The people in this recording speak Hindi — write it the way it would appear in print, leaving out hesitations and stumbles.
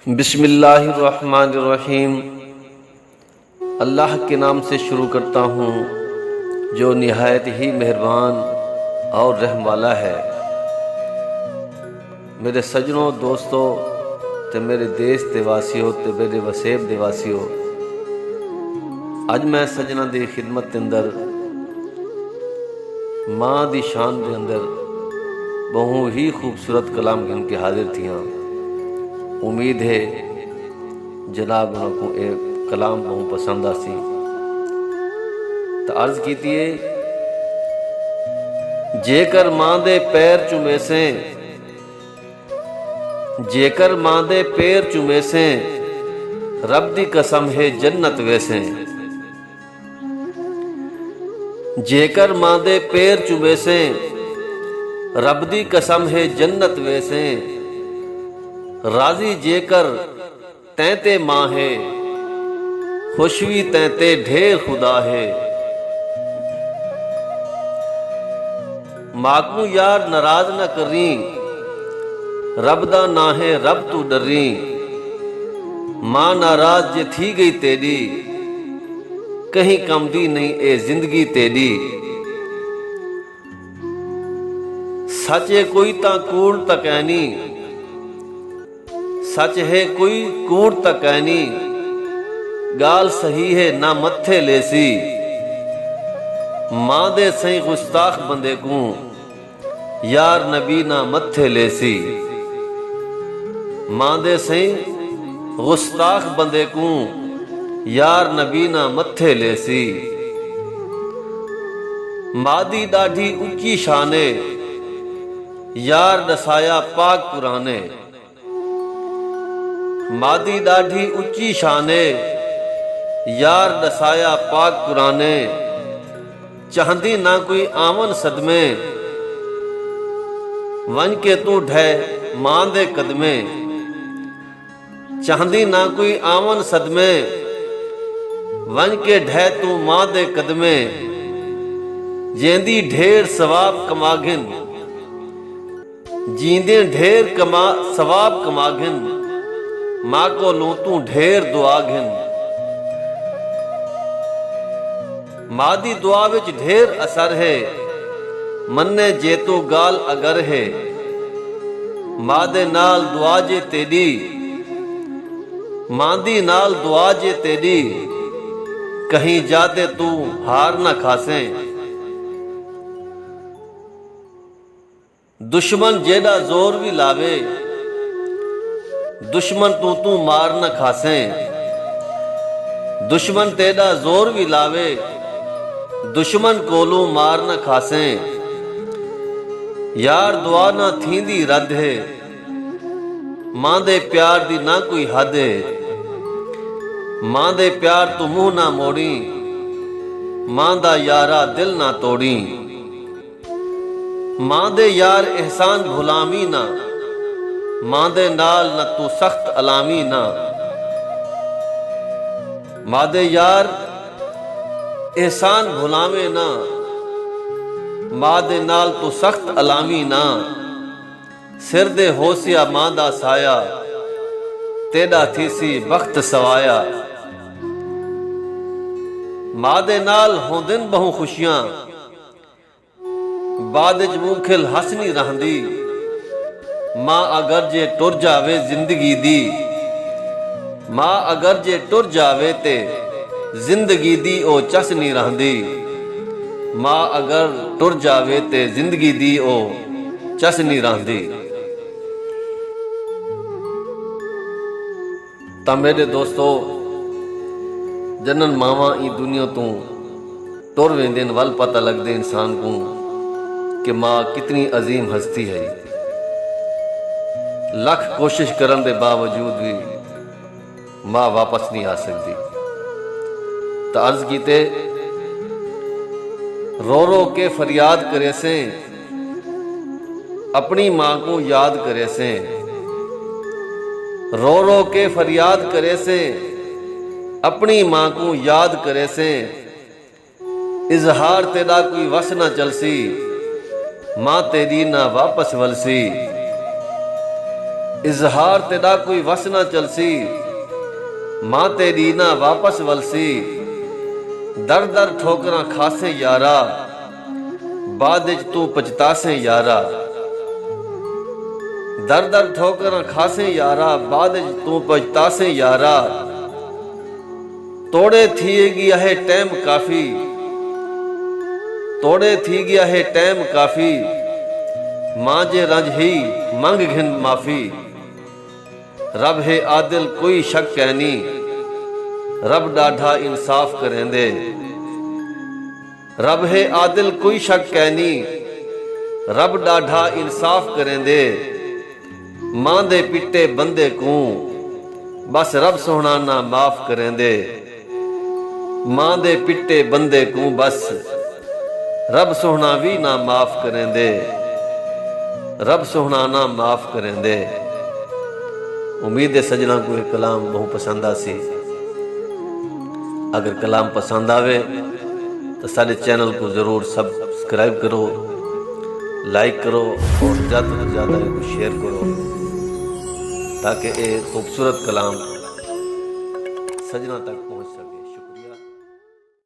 बिस्मिल्लाहिर्रहमानिर्रहीम। अल्लाह के नाम से शुरू करता हूँ जो निहायत ही मेहरबान और रहम वाला है। मेरे सजनों दोस्तों ते मेरे देश दे वासियों ते मेरे वसेब दे वासियों, अज मैं सजना दी खिदमत के अंदर माँ दी शान के अंदर बहु ही खूबसूरत कलाम गिन के हाजिर थी। उम्मीद है जनाब उनको ये कलाम बहुत पसंद आसी। तो अर्ज की जेकर माँ दे पैर चुमे से, जेकर माँ दे पैर चुमे से, रब दी कसम है जन्नत वैसे। जेकर माँ दे पैर चुमे से, रब दी कसम है जन्नत वैसे। राजी जेकर तैते माँ है, खुशवी तैते ढेर खुदा है। माँ को यार नाराज न करी, रब दा ना है रब तू डरी। माँ नाराज जे थी गई तेरी, कहीं कम दी नहीं ए जिंदगी तेरी। सच है कोई ता कूड़ तकैनी, सच है कोई कूड़ तकैनी। गाल सही है ना मत्थे लेसी, माँ दे सही गुस्ताख बंदे को यार नबी ना मत्थे लेसी। माँ दे सही गुस्ताख बंदे को यार नबी ना मत्थे लेसी। माँ दी दाढ़ी ऊंची शाने, यार दसाया पाक पुराने। मादी दाढ़ी ऊंची शाने, यार दसाया पाक पुराने। चाहदी ना कोई आमन सदमे, वन के तू ढह मां दे कदमे। चाहदी ना कोई आमन सदमे, वन के ढह तू मां दे कदमे। जेंदी ढेर सवाब कमागिन, जींदे ढेर सवाब कमागिन। माँ को लू तू ढेर दुआ घिन। माँ दी दुआ विच ढेर असर है, मन्ने जे तू गाल अगर है। माँ दे नाल दुआ जे तेरी, माँ दी नाल दुआ जे तेरी। कहीं जाते तू हार ना खासे, दुश्मन जेड़ा जोर भी लावे। दुश्मन तू मार न खासे, दुश्मन तेरा जोर भी लावे। दुश्मन कोलू मार न खासे। यार दुआ ना थींदी रद है, मां दे प्यार दी ना कोई हद है। मां दे प्यार तू मुंह ना मोड़ी, मां दा यारा दिल ना तोड़ी। मां दे यार एहसान गुलामी ना, मां दे नाल न तू सख्त अलामी ना। मां दे यार एहसान भुलावे ना, मां दे नाल तू सख्त अलामी ना। सिर दे होसिया मां दा साया, तेरा थीसी बख्त सवाया। मां दे नाल होंदिन बहु खुशियां, बाद च मूंह खिल हसनी रहंदी। माँ अगर जे टुर जावे जिंदगी दी, माँ अगर जे टुर जावे ते जिंदगी दी ओ चस नहीं रहंदी। माँ अगर टुर जावे ते जिंदगी दी ओ चस नहीं रहंदी। ता मेरे दोस्तों, जनन मावा ई दुनिया तू टुर वेंदेन वल पता लगदे इंसान को कि माँ कितनी अजीम हस्ती है। लख कोशिश करने के बावजूद भी माँ वापस नहीं आ सकती। तो अर्ज कीते रो रो के फरियाद करे से, अपनी माँ को याद करे से। रो रो के फरियाद करे से, अपनी माँ को याद करे से। इजहार तेरा कोई वस ना चलसी, माँ तेरी ना वापस वलसी। इजहार तेरा कोई वस ना चलसी, मां तेरी ना वापस वलसी। दर दर ठोकरां खासे यारा, बाद विच तू पछतासे यारा। दर दर ठोकरां खासे यारा, बाद विच तू पछतासे यारा। तोड़े थी गया है टैम काफी, तोड़े थी गया है टैम काफी। मां जे रंज ही मंग घिन माफी। रब है आदिल कोई शक कहनी, रब डाढ़ा इंसाफ करेंदे। रब है आदिल कोई शक कहनी, रब डाढ़ा इंसाफ करेंदे। मां दे पिट्टे बंदे को बस रब सोहना ना माफ करेंदे। मां दे पिट्टे बंदे को बस रब सोहना भी ना माफ करेंदे। रब सोहना ना माफ करेंदे। उम्मीद है सजना को ये कलाम बहुत पसंद आसी। अगर कलाम पसंद आवे तो सारे चैनल को ज़रूर सब्सक्राइब करो, लाइक करो और ज़्यादा से ज़्यादा इसको शेयर करो, ताकि ये खूबसूरत कलाम सजना तक पहुँच सके।